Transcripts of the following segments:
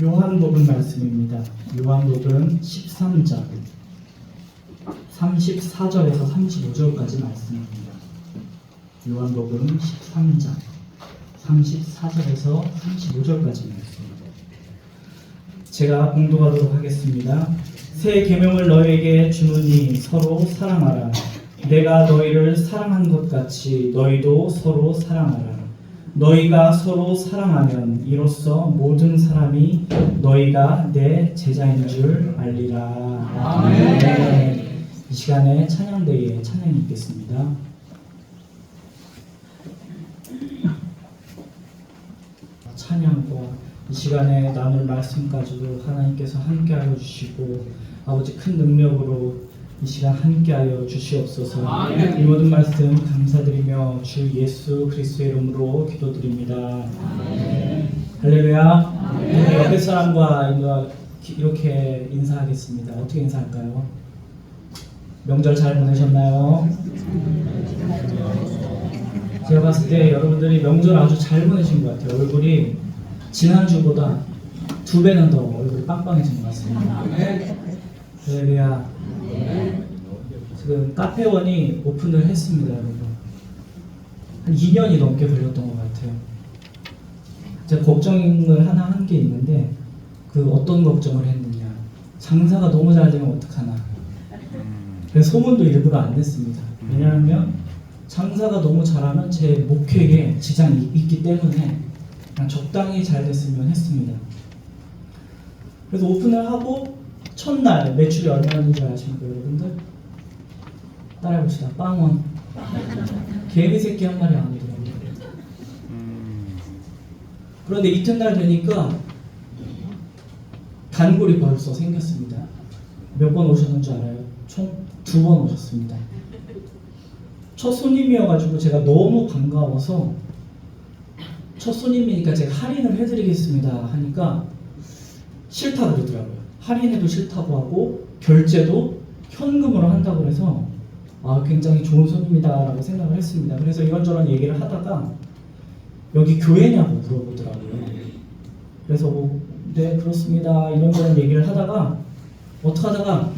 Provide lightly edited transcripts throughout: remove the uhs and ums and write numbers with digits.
요한복음 말씀입니다. 요한복음 13장 34절에서 35절까지 말씀입니다. 요한복음 13장 34절에서 35절까지 말씀입니다. 제가 봉독하도록 하겠습니다. 새 계명을 너희에게 주노니 서로 사랑하라. 내가 너희를 사랑한 것 같이 너희도 서로 사랑하라. 너희가 서로 사랑하면 이로써 모든 사람이 너희가 내 제자인 줄 알리라. 아멘. 네. 이 시간에 찬양대에 찬양이 있겠습니다. 찬양과 이 시간에 나눌 말씀까지도 하나님께서 함께하여 주시고 아버지 큰 능력으로 이 시간 함께하여 주시옵소서. 아멘. 이 모든 말씀 감사드리며 주 예수 그리스도의 이름으로 기도드립니다. 아멘. 할렐루야. 우리 옆에 사람과 이렇게 인사하겠습니다. 어떻게 인사할까요? 명절 잘 보내셨나요? 제가 봤을 때 여러분들이 명절 아주 잘 보내신 것 같아요. 얼굴이 지난주보다 2배는 더 얼굴이 빵빵해진 것 같습니다. 할렐루야. 지금 카페원이 오픈을 했습니다, 여러분. 한 2년이 넘게 걸렸던 것 같아요. 제가 걱정을 하나 한 게 있는데 그 어떤 걱정을 했느냐. 장사가 너무 잘 되면 어떡하나. 그래서 소문도 일부러 안 냈습니다. 왜냐하면 장사가 너무 잘하면 제 목회에 지장이 있기 때문에 그냥 적당히 잘 됐으면 했습니다. 그래서 오픈을 하고 첫날 매출이 얼마였는지 아십니까, 여러분들? 따라해봅시다. 빵원. 개미 새끼 한 마리 안 오더라고요. 그런데 이튿날 되니까 단골이 벌써 생겼습니다. 몇 번 오셨는지 알아요? 총 2번 오셨습니다. 첫 손님이어가지고 제가 너무 반가워서 첫 손님이니까 제가 할인을 해드리겠습니다 하니까 싫다 그러더라고요. 할인해도 싫다고 하고 결제도 현금으로 한다고 해서 굉장히 좋은 손님이다라고 생각을 했습니다. 그래서 이런저런 얘기를 하다가 여기 교회냐고 물어보더라고요. 그래서 네 그렇습니다 이런저런 얘기를 하다가 어떻게 하다가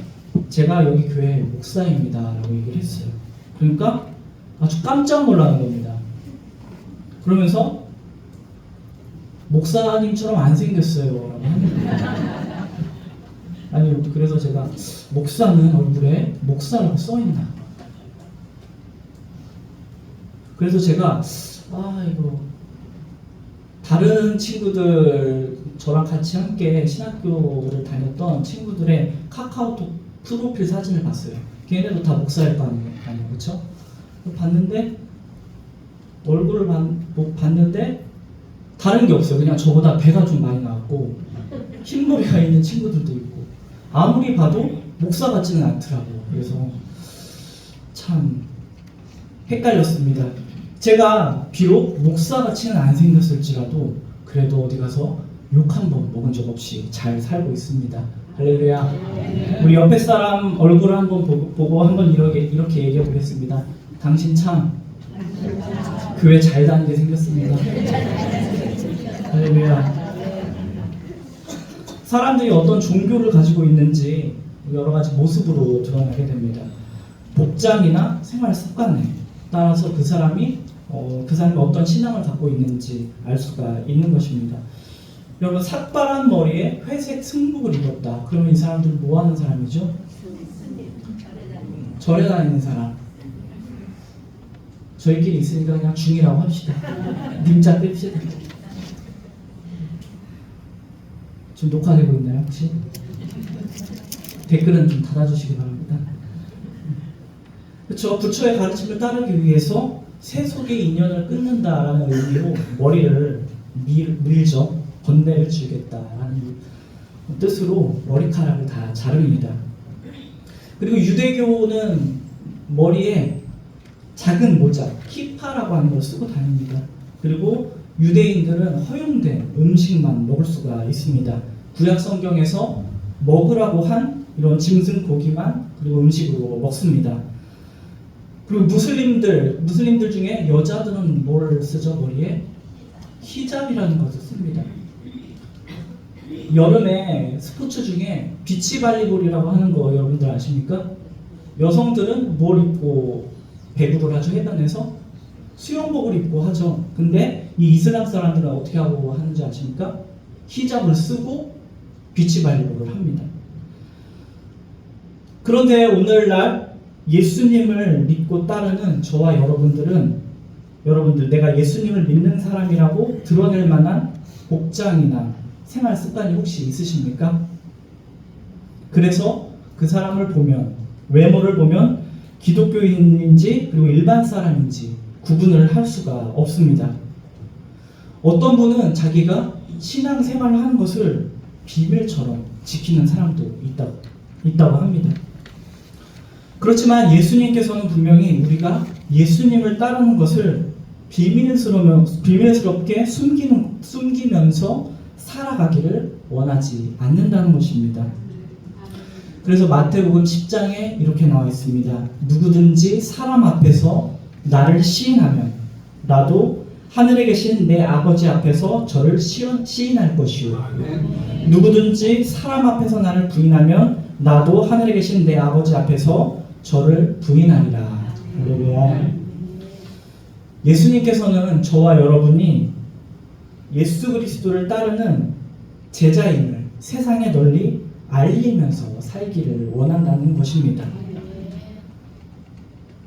제가 여기 교회 목사입니다 라고 얘기를 했어요. 그러니까 아주 깜짝 놀라는 겁니다. 그러면서 목사님처럼 안 생겼어요 라고 합니다. 아니 그래서 제가 목사는 얼굴에 목사라고 써있나. 그래서 제가 이거 다른 친구들 저랑 같이 함께 신학교를 다녔던 친구들의 카카오톡 프로필 사진을 봤어요. 걔네도 다 목사일 거 아니에요, 그렇죠? 봤는데 얼굴을 봤는데 다른 게 없어요. 그냥 저보다 배가 좀 많이 나왔고 흰머리가 있는 친구들도 있고 아무리 봐도 목사 같지는 않더라고요. 그래서 참 헷갈렸습니다. 제가 비록 목사 같지는 안 생겼을지라도 그래도 어디 가서 욕 한 번 먹은 적 없이 잘 살고 있습니다. 할렐루야. 우리 옆에 사람 얼굴을 한번 보고 한번 이렇게 얘기해 보겠습니다. 당신 참 교회 잘 다니게 생겼습니다. 할렐루야. 사람들이 어떤 종교를 가지고 있는지 여러 가지 모습으로 드러나게 됩니다. 복장이나 생활 습관에 따라서 그 사람이 어떤 신앙을 갖고 있는지 알 수가 있는 것입니다. 여러분 삭발한 머리에 회색 승복을 입었다. 그러면 이 사람들은 뭐 하는 사람이죠? 절에 다니는 사람. 저희끼리 있으니까 그냥 중이라고 합시다. 님자 뺍시다. 지금 녹화되고 있나요 혹시? 댓글은 좀 닫아주시기 바랍니다. 그렇죠. 부처의 가르침을 따르기 위해서 세속의 인연을 끊는다라는 의미로 머리를 밀죠. 번뇌를 주겠다라는 뜻으로 머리카락을 다 자릅니다. 그리고 유대교는 머리에 작은 모자, 키파라고 하는 걸 쓰고 다닙니다. 그리고 유대인들은 허용된 음식만 먹을 수가 있습니다. 구약 성경에서 먹으라고 한 이런 짐승 고기만 그리고 음식으로 먹습니다. 그리고 무슬림들 중에 여자들은 뭘 쓰죠? 머리에? 히잡이라는 것을 씁니다. 여름에 스포츠 중에 비치발리볼이라고 하는 거 여러분들 아십니까? 여성들은 뭘 입고 배구를 하죠? 해변에서 수영복을 입고 하죠. 근데 이 이슬람 사람들은 어떻게 하고 하는지 아십니까? 히잡을 쓰고 비치발리볼을 합니다. 그런데 오늘날 예수님을 믿고 따르는 저와 여러분들 내가 예수님을 믿는 사람이라고 드러낼 만한 복장이나 생활 습관이 혹시 있으십니까? 그래서 그 사람을 보면, 외모를 보면 기독교인인지 그리고 일반 사람인지 구분을 할 수가 없습니다. 어떤 분은 자기가 신앙생활을 하는 것을 비밀처럼 지키는 사람도 있다고 합니다. 그렇지만 예수님께서는 분명히 우리가 예수님을 따르는 것을 비밀스럽게 숨기면서 살아가기를 원하지 않는다는 것입니다. 그래서 마태복음 10장에 이렇게 나와 있습니다. 누구든지 사람 앞에서 나를 시인하면 나도 하늘에 계신 내 아버지 앞에서 저를 시인할 것이요. 누구든지 사람 앞에서 나를 부인하면 나도 하늘에 계신 내 아버지 앞에서 저를 부인하리라. 할렐루야. 예수님께서는 저와 여러분이 예수 그리스도를 따르는 제자임을 세상에 널리 알리면서 살기를 원한다는 것입니다.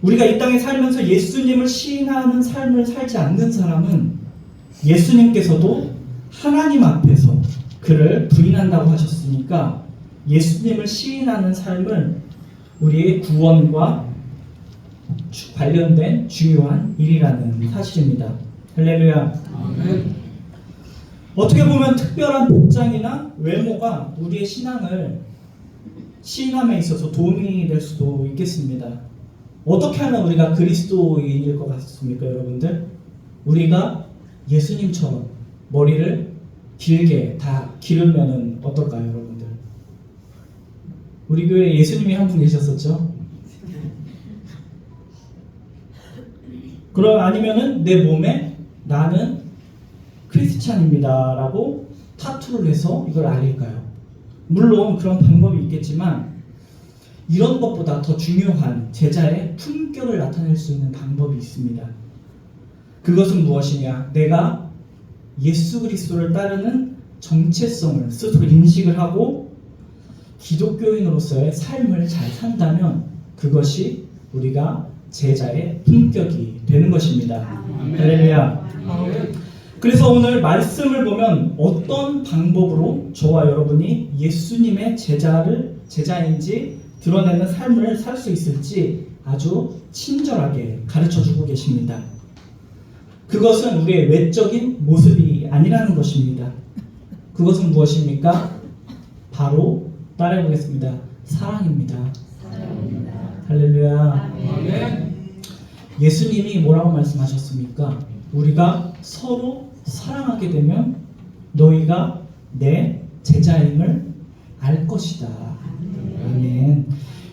우리가 이 땅에 살면서 예수님을 시인하는 삶을 살지 않는 사람은 예수님께서도 하나님 앞에서 그를 부인한다고 하셨으니까 예수님을 시인하는 삶을 우리의 구원과 관련된 중요한 일이라는 사실입니다. 할렐루야. 아멘. 어떻게 보면 특별한 복장이나 외모가 우리의 신앙을 시인함에 있어서 도움이 될 수도 있겠습니다. 어떻게 하면 우리가 그리스도인일 것 같습니까, 여러분들? 우리가 예수님처럼 머리를 길게 다 기르면은 어떨까요, 여러분들? 우리 교회에 예수님이 한 분 계셨었죠? 그럼 아니면은 내 몸에 나는 크리스찬입니다 라고 타투를 해서 이걸 알릴까요? 물론 그런 방법이 있겠지만 이런 것보다 더 중요한 제자의 품격을 나타낼 수 있는 방법이 있습니다. 그것은 무엇이냐? 내가 예수 그리스도를 따르는 정체성을 스스로 인식을 하고 기독교인으로서의 삶을 잘 산다면 그것이 우리가 제자의 품격이 되는 것입니다. 할렐루야. 그래서 오늘 말씀을 보면 어떤 방법으로 저와 여러분이 예수님의 제자인지 드러내는 삶을 살 수 있을지 아주 친절하게 가르쳐주고 계십니다. 그것은 우리의 외적인 모습이 아니라는 것입니다. 그것은 무엇입니까? 바로 따라해보겠습니다. 사랑입니다. 할렐루야. 아멘. 예수님이 뭐라고 말씀하셨습니까? 우리가 서로 사랑하게 되면 너희가 내 제자임을 알 것이다. 아멘.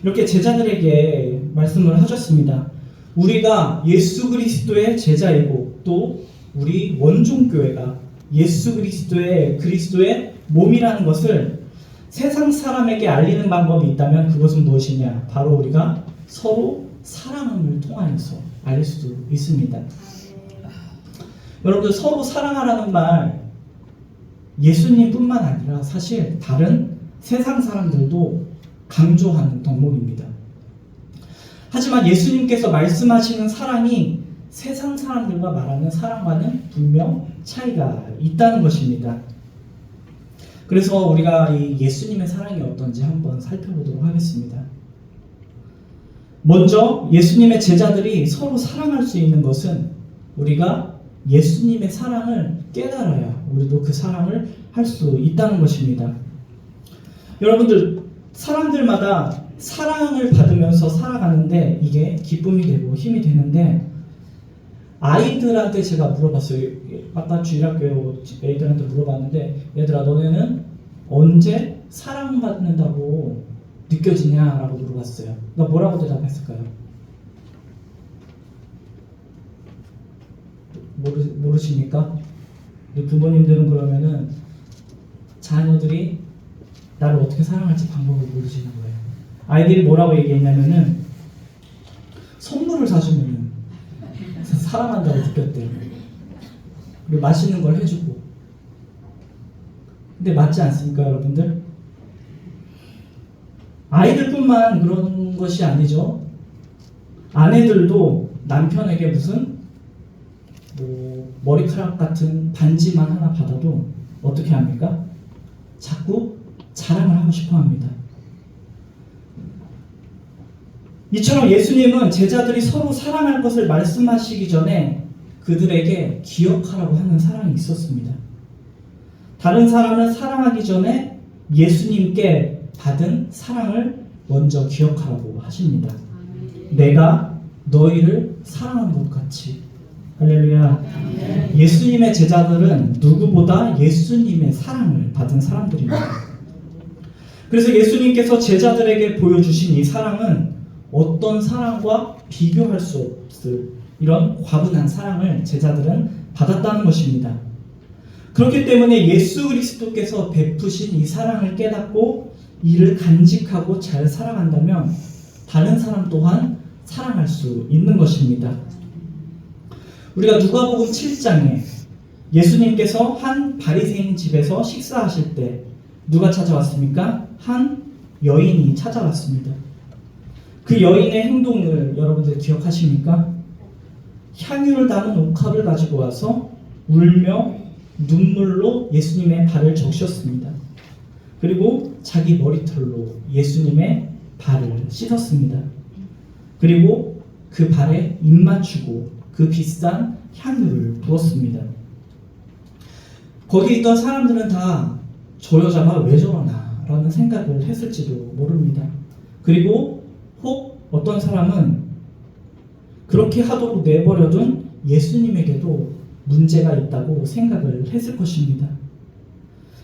이렇게 제자들에게 말씀을 하셨습니다. 우리가 예수 그리스도의 제자이고 또 우리 원종교회가 예수 그리스도의 몸이라는 것을 세상 사람에게 알리는 방법이 있다면 그것은 무엇이냐? 바로 우리가 서로 사랑함을 통하여서 알릴 수도 있습니다. 여러분들 서로 사랑하라는 말 예수님뿐만 아니라 사실 다른 세상 사람들도 강조하는 덕목입니다. 하지만 예수님께서 말씀하시는 사랑이 세상 사람들과 말하는 사랑과는 분명 차이가 있다는 것입니다. 그래서 우리가 이 예수님의 사랑이 어떤지 한번 살펴보도록 하겠습니다. 먼저 예수님의 제자들이 서로 사랑할 수 있는 것은 우리가 예수님의 사랑을 깨달아야 우리도 그 사랑을 할 수 있다는 것입니다. 여러분들 사람들마다 사랑을 받으면서 살아가는데 이게 기쁨이 되고 힘이 되는데 아이들한테 제가 물어봤어요. 아까 주일학교 애들한테 물어봤는데 얘들아 너네는 언제 사랑받는다고 느껴지냐라고 물어봤어요. 그러니까 뭐라고 대답했을까요? 모르십니까? 부모님들은 그러면은 자녀들이 나를 어떻게 사랑할지 방법을 모르시는 거예요. 아이들이 뭐라고 얘기했냐면은 선물을 사주면 사랑한다고 느꼈대요. 그리고 맛있는 걸 해주고. 근데 맞지 않습니까, 여러분들? 아이들뿐만 그런 것이 아니죠. 아내들도 남편에게 무슨 머리카락 같은 반지만 하나 받아도 어떻게 합니까? 자꾸 자랑을 하고 싶어 합니다. 이처럼 예수님은 제자들이 서로 사랑할 것을 말씀하시기 전에 그들에게 기억하라고 하는 사랑이 있었습니다. 다른 사람을 사랑하기 전에 예수님께 받은 사랑을 먼저 기억하라고 하십니다. 내가 너희를 사랑한 것 같이. 할렐루야. 예수님의 제자들은 누구보다 예수님의 사랑을 받은 사람들입니다. 그래서 예수님께서 제자들에게 보여주신 이 사랑은 어떤 사랑과 비교할 수 없을 이런 과분한 사랑을 제자들은 받았다는 것입니다. 그렇기 때문에 예수 그리스도께서 베푸신 이 사랑을 깨닫고 이를 간직하고 잘 살아간다면 다른 사람 또한 사랑할 수 있는 것입니다. 우리가 누가복음 7장에 예수님께서 한 바리새인 집에서 식사하실 때 누가 찾아왔습니까? 한 여인이 찾아왔습니다. 그 여인의 행동을 여러분들 기억하십니까? 향유를 담은 옥합을 가지고 와서 울며 눈물로 예수님의 발을 적셨습니다. 그리고 자기 머리털로 예수님의 발을 씻었습니다. 그리고 그 발에 입 맞추고 그 비싼 향유를 부었습니다. 거기 있던 사람들은 다 저 여자가 왜 저러나 라는 생각을 했을지도 모릅니다. 그리고 혹 어떤 사람은 그렇게 하도록 내버려둔 예수님에게도 문제가 있다고 생각을 했을 것입니다.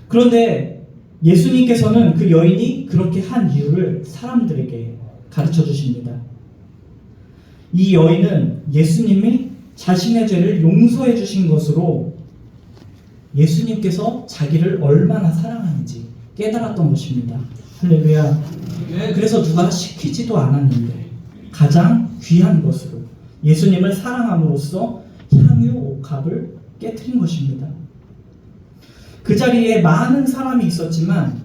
그런데 예수님께서는 그 여인이 그렇게 한 이유를 사람들에게 가르쳐 주십니다. 이 여인은 예수님이 자신의 죄를 용서해 주신 것으로 예수님께서 자기를 얼마나 사랑하는지 깨달았던 것입니다. 할렐루야. 그래서 누가 시키지도 않았는데 가장 귀한 것으로 예수님을 사랑함으로써 향유 옥합을 깨트린 것입니다. 그 자리에 많은 사람이 있었지만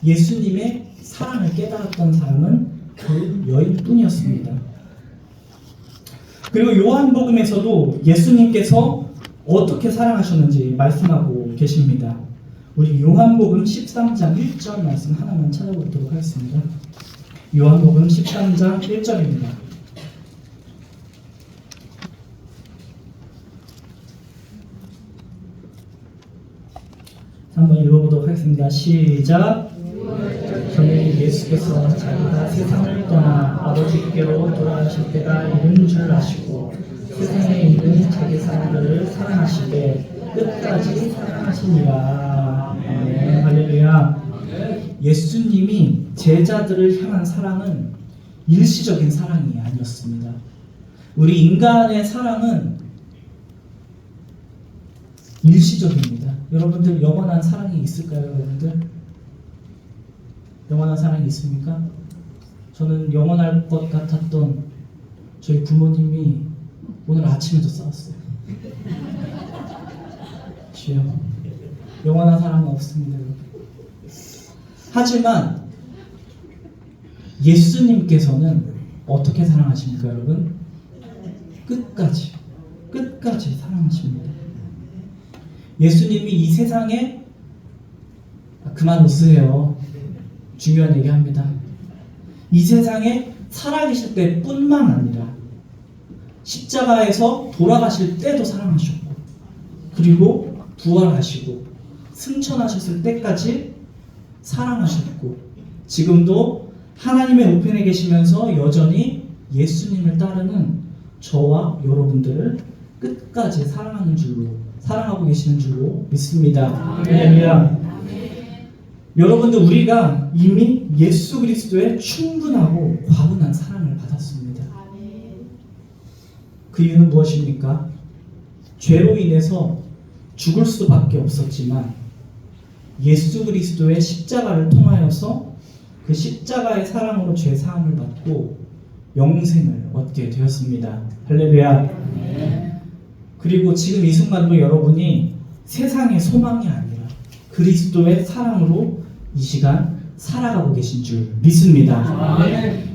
예수님의 사랑을 깨달았던 사람은 그 여인뿐이었습니다. 그리고 요한복음에서도 예수님께서 어떻게 사랑하셨는지 말씀하고 계십니다. 우리 요한복음 13장 1절 말씀 하나만 찾아보도록 하겠습니다. 요한복음 13장 1절입니다. 한번 읽어보도록 하겠습니다. 시작. 저는 예수께서 자기가 세상을 떠나 아버지께로 돌아가실 때가 이른 줄 아시고 세상에 있는 자기 사람들을 사랑하시되 끝까지 사랑하시니라. 아멘. 할렐루야. 예수님이 제자들을 향한 사랑은 일시적인 사랑이 아니었습니다. 우리 인간의 사랑은 일시적입니다. 여러분들 영원한 사랑이 있을까요, 여러분들? 영원한 사랑이 있습니까? 저는 영원할 것 같았던 저희 부모님이 오늘 아침에도 싸웠어요. 주여, 영원한 사랑은 없습니다, 여러분. 하지만 예수님께서는 어떻게 사랑하십니까, 여러분? 끝까지 사랑하십니다. 예수님이 이 세상에 그만 웃으세요. 중요한 얘기합니다. 이 세상에 살아계실 때뿐만 아니라 십자가에서 돌아가실 때도 사랑하셨고 그리고 부활하시고 승천하셨을 때까지 사랑하셨고 지금도 하나님의 우편에 계시면서 여전히 예수님을 따르는 저와 여러분들을 끝까지 사랑하고 계시는 줄로 믿습니다. 할렐루야. 여러분들, 우리가 이미 예수 그리스도의 충분하고 과분한 사랑을 받았습니다. 그 이유는 무엇입니까? 죄로 인해서 죽을 수밖에 없었지만 예수 그리스도의 십자가를 통하여서 그 십자가의 사랑으로 죄 사함을 받고 영생을 얻게 되었습니다. 할렐루야. 그리고 지금 이 순간도 여러분이 세상의 소망이 아니라 그리스도의 사랑으로 이 시간 살아가고 계신 줄 믿습니다.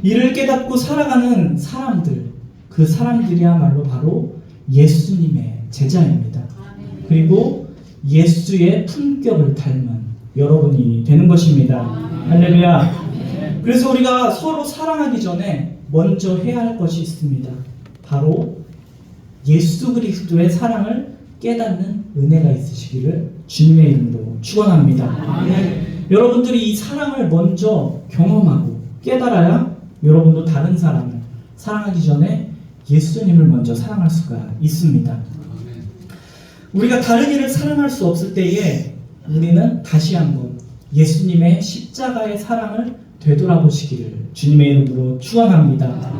이를 깨닫고 살아가는 사람들, 그 사람들이야말로 바로 예수님의 제자입니다. 그리고 예수의 품격을 닮은 여러분이 되는 것입니다. 할렐루야. 그래서 우리가 서로 사랑하기 전에 먼저 해야 할 것이 있습니다. 바로 예수 그리스도의 사랑을 깨닫는 은혜가 있으시기를 주님의 이름으로 축원합니다. 여러분들이 이 사랑을 먼저 경험하고 깨달아야 여러분도 다른 사람을 사랑하기 전에 예수님을 먼저 사랑할 수가 있습니다. 우리가 다른 이를 사랑할 수 없을 때에 우리는 다시 한번 예수님의 십자가의 사랑을 되돌아보시기를 주님의 이름으로 축원합니다.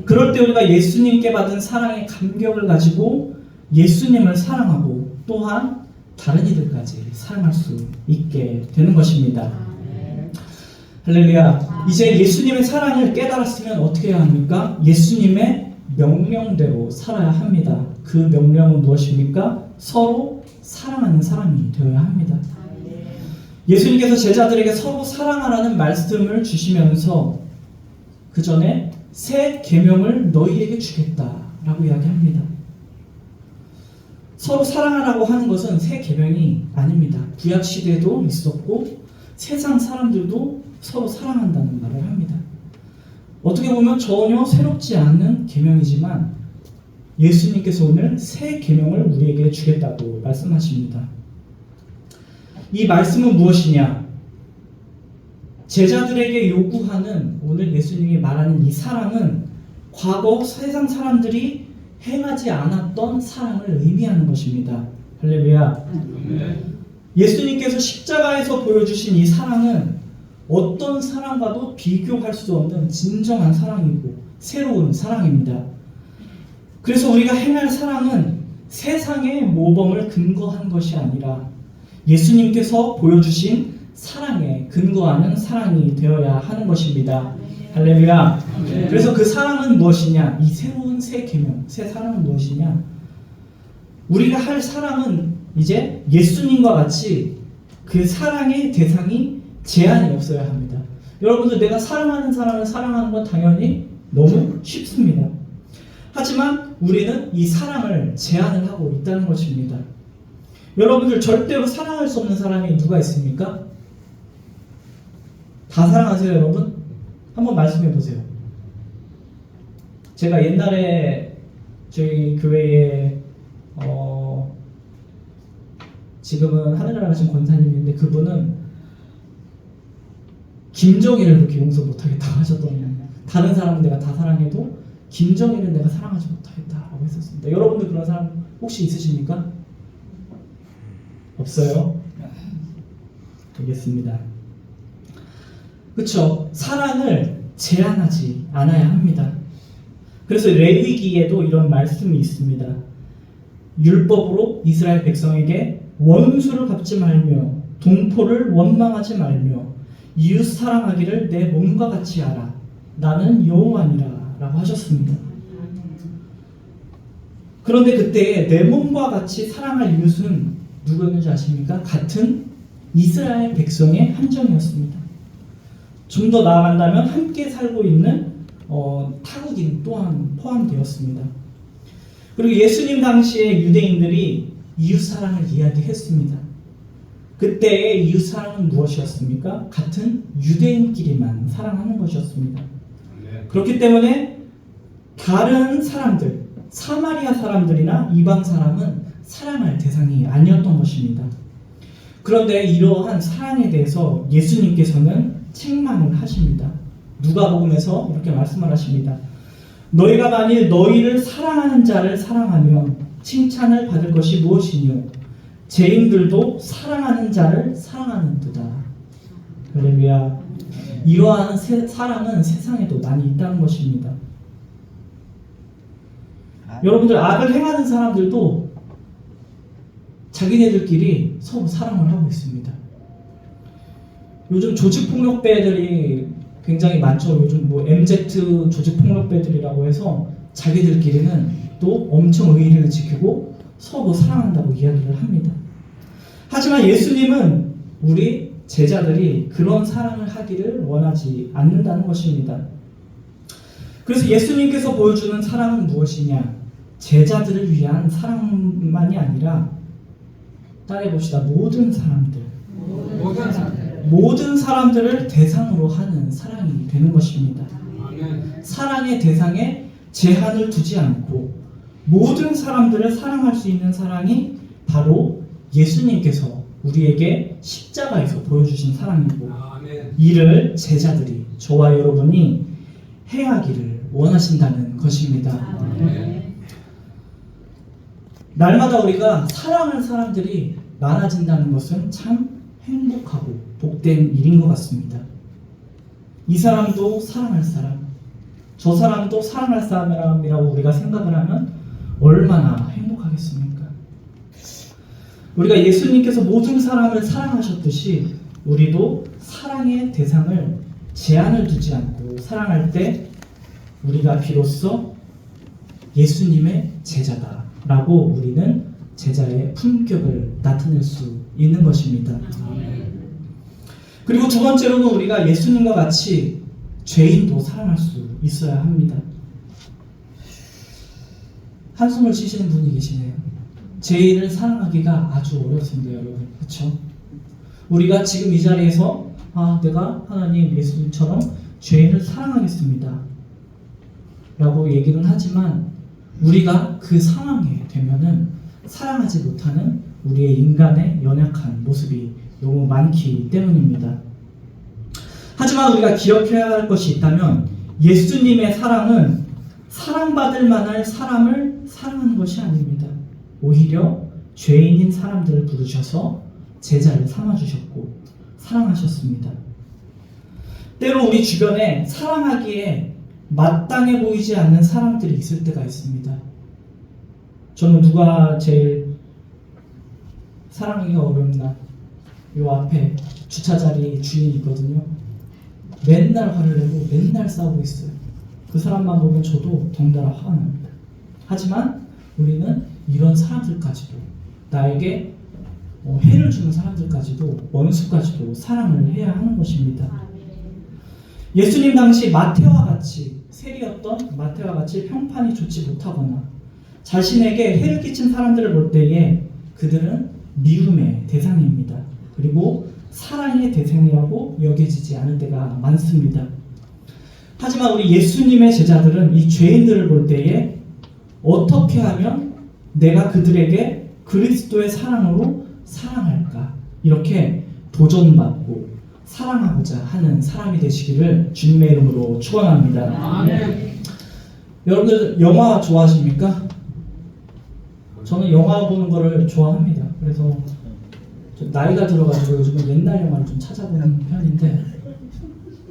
그럴 때 우리가 예수님께 받은 사랑의 감격을 가지고 예수님을 사랑하고 또한 다른 이들까지 사랑할 수 있게 되는 것입니다. 할렐루야. 이제 예수님의 사랑을 깨달았으면 어떻게 해야 합니까? 예수님의 명령대로 살아야 합니다. 그 명령은 무엇입니까? 서로 사랑하는 사람이 되어야 합니다. 예수님께서 제자들에게 서로 사랑하라는 말씀을 주시면서 그 전에 새 계명을 너희에게 주겠다라고 이야기합니다. 서로 사랑하라고 하는 것은 새 계명이 아닙니다. 구약 시대도 있었고 세상 사람들도 서로 사랑한다는 말을 합니다. 어떻게 보면 전혀 새롭지 않은 계명이지만 예수님께서 오늘 새 계명을 우리에게 주겠다고 말씀하십니다. 이 말씀은 무엇이냐? 제자들에게 요구하는 오늘 예수님이 말하는 이 사랑은 과거 세상 사람들이 행하지 않았던 사랑을 의미하는 것입니다. 할렐루야. 예수님께서 십자가에서 보여주신 이 사랑은 어떤 사랑과도 비교할 수 없는 진정한 사랑이고 새로운 사랑입니다. 그래서 우리가 행할 사랑은 세상의 모범을 근거한 것이 아니라 예수님께서 보여주신 사랑에 근거하는 사랑이 되어야 하는 것입니다. 할렐루야. 그래서 그 사랑은 무엇이냐? 이 새로운 새 계명, 새 사랑은 무엇이냐? 우리가 할 사랑은 이제 예수님과 같이 그 사랑의 대상이 제한이 없어야 합니다. 여러분들, 내가 사랑하는 사람을 사랑하는 건 당연히 너무 쉽습니다. 하지만 우리는 이 사랑을 제한을 하고 있다는 것입니다. 여러분들, 절대로 사랑할 수 없는 사람이 누가 있습니까? 다 사랑하세요, 여러분? 한번 말씀해 보세요. 제가 옛날에 저희 교회에 지금은 하늘나라 가신 권사님인데 그분은 김정일을 그렇게 용서 못하겠다고 하셨던, 다른 사람은 내가 다 사랑해도 김정일은 내가 사랑하지 못하겠다라고 했었습니다. 여러분들 그런 사람 혹시 있으십니까? 없어요? 알겠습니다. 그렇죠. 사랑을 제한하지 않아야 합니다. 그래서 레위기에도 이런 말씀이 있습니다. 율법으로 이스라엘 백성에게 원수를 갚지 말며 동포를 원망하지 말며 이웃 사랑하기를 내 몸과 같이 하라. 나는 여호와니라 라고 하셨습니다. 그런데 그때 내 몸과 같이 사랑할 이웃은 누구였는지 아십니까? 같은 이스라엘 백성의 함정이었습니다. 좀 더 나아간다면 함께 살고 있는 타국인 또한 포함되었습니다. 그리고 예수님 당시에 유대인들이 이웃사랑을 이야기했습니다. 그때의 이웃사랑은 무엇이었습니까? 같은 유대인끼리만 사랑하는 것이었습니다. 그렇기 때문에 다른 사람들, 사마리아 사람들이나 이방 사람은 사랑할 대상이 아니었던 것입니다. 그런데 이러한 사랑에 대해서 예수님께서는 책망을 하십니다. 누가복음에서 이렇게 말씀을 하십니다. 너희가 만일 너희를 사랑하는 자를 사랑하면 칭찬을 받을 것이 무엇이뇨? 죄인들도 사랑하는 자를 사랑하는도다. 할렐루야. 이러한 사랑은 세상에도 많이 있다는 것입니다. 여러분들, 악을 행하는 사람들도 자기네들끼리 서로 사랑을 하고 있습니다. 요즘 조직폭력배들이 굉장히 많죠. 요즘 뭐 MZ 조직폭력배들이라고 해서 자기들끼리는 또 엄청 의리를 지키고 서로 사랑한다고 이야기를 합니다. 하지만 예수님은 우리 제자들이 그런 사랑을 하기를 원하지 않는다는 것입니다. 그래서 예수님께서 보여주는 사랑은 무엇이냐? 제자들을 위한 사랑만이 아니라 따라해봅시다. 모든 사람들을 대상으로 하는 사랑이 되는 것입니다. 사랑의 대상에 제한을 두지 않고 모든 사람들을 사랑할 수 있는 사랑이 바로 예수님께서 우리에게 십자가에서 보여주신 사랑이고, 이를 제자들이, 저와 여러분이 행하기를 원하신다는 것입니다. 날마다 우리가 사랑하는 사람들이 많아진다는 것은 참 행복하고 복된 일인 것 같습니다. 이 사람도 사랑할 사람, 저 사람도 사랑할 사람이라고 우리가 생각을 하면 얼마나 행복하겠습니까? 우리가 예수님께서 모든 사람을 사랑하셨듯이 우리도 사랑의 대상을 제한을 두지 않고 사랑할 때 우리가 비로소 예수님의 제자다라고 우리는 제자의 품격을 나타낼 수 있는 것입니다. 그리고 두 번째로는 우리가 예수님과 같이 죄인도 사랑할 수 있어야 합니다. 한숨을 쉬시는 분이 계시네요. 죄인을 사랑하기가 아주 어렵습니다, 여러분. 그렇죠? 우리가 지금 이 자리에서 내가 하나님 예수님처럼 죄인을 사랑하겠습니다 라고 얘기는 하지만 우리가 그 상황에 되면은 사랑하지 못하는 우리의 인간의 연약한 모습이 너무 많기 때문입니다. 하지만 우리가 기억해야 할 것이 있다면 예수님의 사랑은 사랑받을 만한 사람을 사랑하는 것이 아닙니다. 오히려 죄인인 사람들을 부르셔서 제자를 삼아주셨고 사랑하셨습니다. 때로 우리 주변에 사랑하기에 마땅해 보이지 않는 사람들이 있을 때가 있습니다. 저는 누가 제일 사랑하기가 어렵나? 요 앞에 주차자리 주인이 있거든요. 맨날 화를 내고 맨날 싸우고 있어요. 그 사람만 보면 저도 덩달아 화가 납니다. 하지만 우리는 이런 사람들까지도, 나에게 해를 주는 사람들까지도, 원수까지도 사랑을 해야 하는 것입니다. 예수님 당시 마태와 같이, 세리였던 마태와 같이 평판이 좋지 못하거나 자신에게 해를 끼친 사람들을 볼 때에 그들은 미움의 대상입니다. 그리고 사랑의 대상이라고 여겨지지 않을 때가 많습니다. 하지만 우리 예수님의 제자들은 이 죄인들을 볼 때에 어떻게 하면 내가 그들에게 그리스도의 사랑으로 사랑할까? 이렇게 도전받고 사랑하고자 하는 사람이 되시기를 주님의 이름으로 축원합니다. 아멘. 여러분들 영화 좋아하십니까? 저는 영화 보는 거를 좋아합니다. 그래서 좀 나이가 들어가지고 요즘은 옛날 영화를 좀 찾아보는 편인데.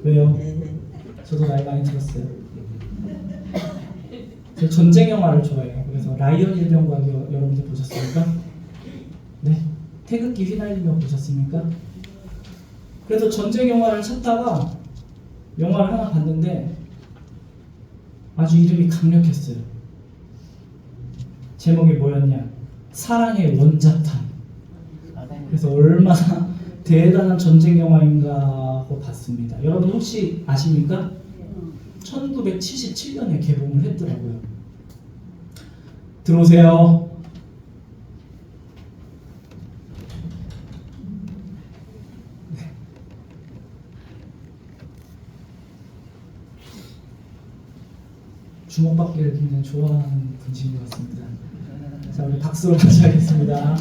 왜요? 저도 나이 많이 들었어요. 저 전쟁 영화를 좋아해요. 그래서 라이언 일병과기 여러분들 보셨습니까? 네? 태극기 휘날리며 보셨습니까? 그래서 전쟁 영화를 찾다가 영화를 하나 봤는데 아주 이름이 강력했어요. 제목이 뭐였냐? 사랑의 원자탄. 그래서 얼마나 대단한 전쟁 영화인가 하고 봤습니다. 여러분 혹시 아십니까? 1977년에 개봉을 했더라고요. 들어오세요. 네. 주목받기를 굉장히 좋아하는 분이신 것 같습니다. 자, 우리 박수로 맞이하겠습니다. 네,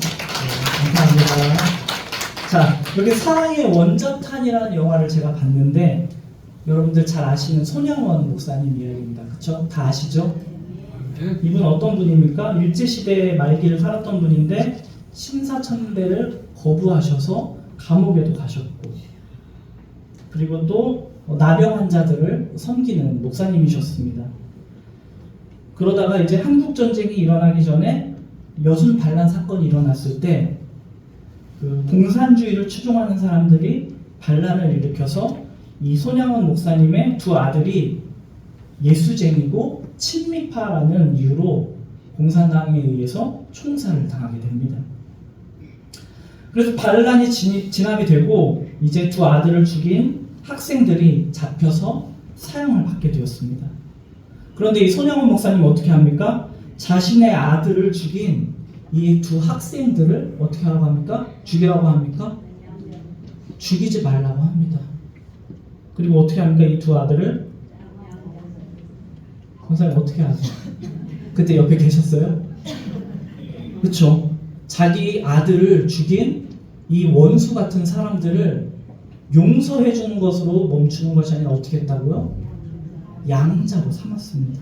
감사합니다. 자, 이렇게 사랑의 원자탄이라는 영화를 제가 봤는데 여러분들 잘 아시는 손양원 목사님 이야기입니다. 그쵸? 다 아시죠? 이분 어떤 분입니까? 일제시대 말기를 살았던 분인데 신사참배를 거부하셔서 감옥에도 가셨고, 그리고 또 나병 환자들을 섬기는 목사님이셨습니다. 그러다가 이제 한국전쟁이 일어나기 전에 여순 반란 사건이 일어났을 때 그 공산주의를 추종하는 사람들이 반란을 일으켜서 이 손양원 목사님의 두 아들이 예수쟁이고 친미파라는 이유로 공산당에 의해서 총살을 당하게 됩니다. 그래서 반란이 진압이 되고 이제 두 아들을 죽인 학생들이 잡혀서 사형을 받게 되었습니다. 그런데 이 손양원 목사님은 어떻게 합니까? 자신의 아들을 죽인 이 두 학생들을 어떻게 하라고 합니까? 죽이라고 합니까? 죽이지 말라고 합니다. 그리고 어떻게 합니까? 이 두 아들을 권사님 어떻게 아세요? 그때 옆에 계셨어요? 그렇죠? 자기 아들을 죽인 이 원수 같은 사람들을 용서해 주는 것으로 멈추는 것이 아니라 어떻게 했다고요? 양자로 삼았습니다.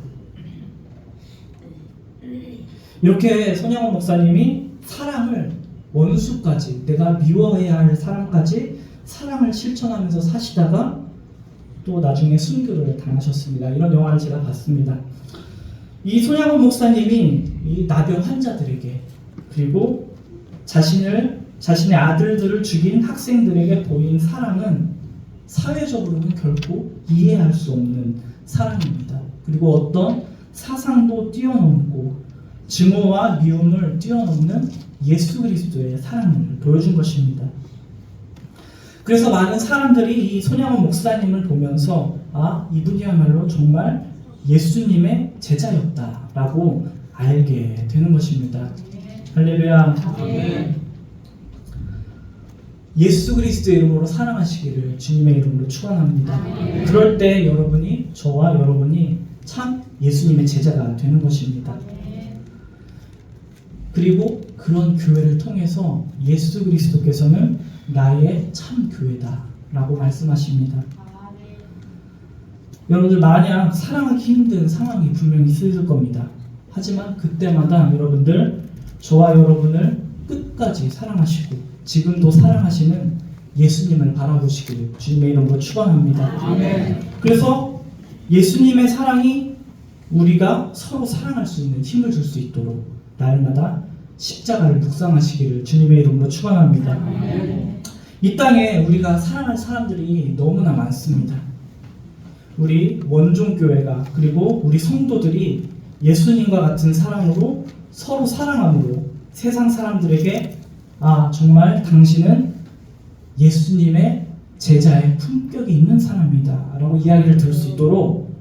이렇게 손양원 목사님이 사랑을 원수까지, 내가 미워해야 할 사람까지 사랑을 실천하면서 사시다가 또 나중에 순교를 당하셨습니다. 이런 영화를 제가 봤습니다. 이 손양원 목사님이 이 나병 환자들에게 그리고 자신의 아들들을 죽인 학생들에게 보인 사랑은 사회적으로는 결코 이해할 수 없는 사랑입니다. 그리고 어떤 사상도 뛰어넘고 증오와 미움을 뛰어넘는 예수 그리스도의 사랑을 보여준 것입니다. 그래서 많은 사람들이 이 손양원 목사님을 보면서 이분이야말로 정말 예수님의 제자였다라고 알게 되는 것입니다. 할렐루야. 예수 그리스도의 이름으로 사랑하시기를 주님의 이름으로 축원합니다. 그럴 때 저와 여러분이 참 예수님의 제자가 되는 것입니다. 그리고 그런 교회를 통해서 예수 그리스도께서는 나의 참 교회다 라고 말씀하십니다. 여러분들 만약 사랑하기 힘든 상황이 분명히 있을 겁니다. 하지만 그때마다 여러분들 저와 여러분을 끝까지 사랑하시고 지금도 사랑하시는 예수님을 바라보시기를 주님의 이름으로 축원합니다. 그래서 예수님의 사랑이 우리가 서로 사랑할 수 있는 힘을 줄 수 있도록 날마다 십자가를 묵상하시기를 주님의 이름으로 축원합니다. 이 땅에 우리가 사랑할 사람들이 너무나 많습니다. 우리 원종교회가 그리고 우리 성도들이 예수님과 같은 사랑으로 서로 사랑함으로 세상 사람들에게 정말 당신은 예수님의 제자의 품격이 있는 사람이다 라고 이야기를 들을 수 있도록,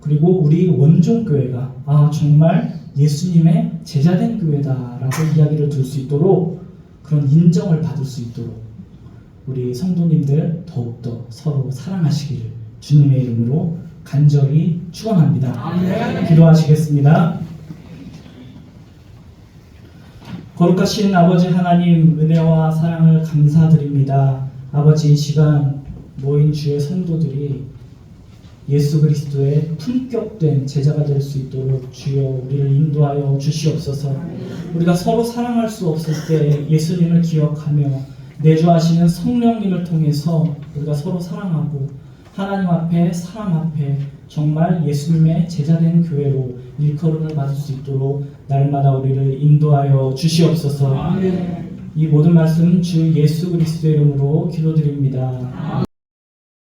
그리고 우리 원종교회가 정말 예수님의 제자된 교회다 라고 이야기를 들을 수 있도록, 그런 인정을 받을 수 있도록 우리 성도님들 더욱더 서로 사랑하시기를 주님의 이름으로 간절히 축원합니다. 기도하시겠습니다. 거룩하신 아버지 하나님, 은혜와 사랑을 감사드립니다. 아버지, 이 시간 모인 주의 성도들이 예수 그리스도의 품격된 제자가 될 수 있도록 주여 우리를 인도하여 주시옵소서. 우리가 서로 사랑할 수 없을 때 예수님을 기억하며 내주하시는 성령님을 통해서 우리가 서로 사랑하고 하나님 앞에 사람 앞에 정말 예수님의 제자된 교회로 일컬음을 받을 수 있도록 날마다 우리를 인도하여 주시옵소서. 이 모든 말씀 주 예수 그리스도의 이름으로 기도드립니다.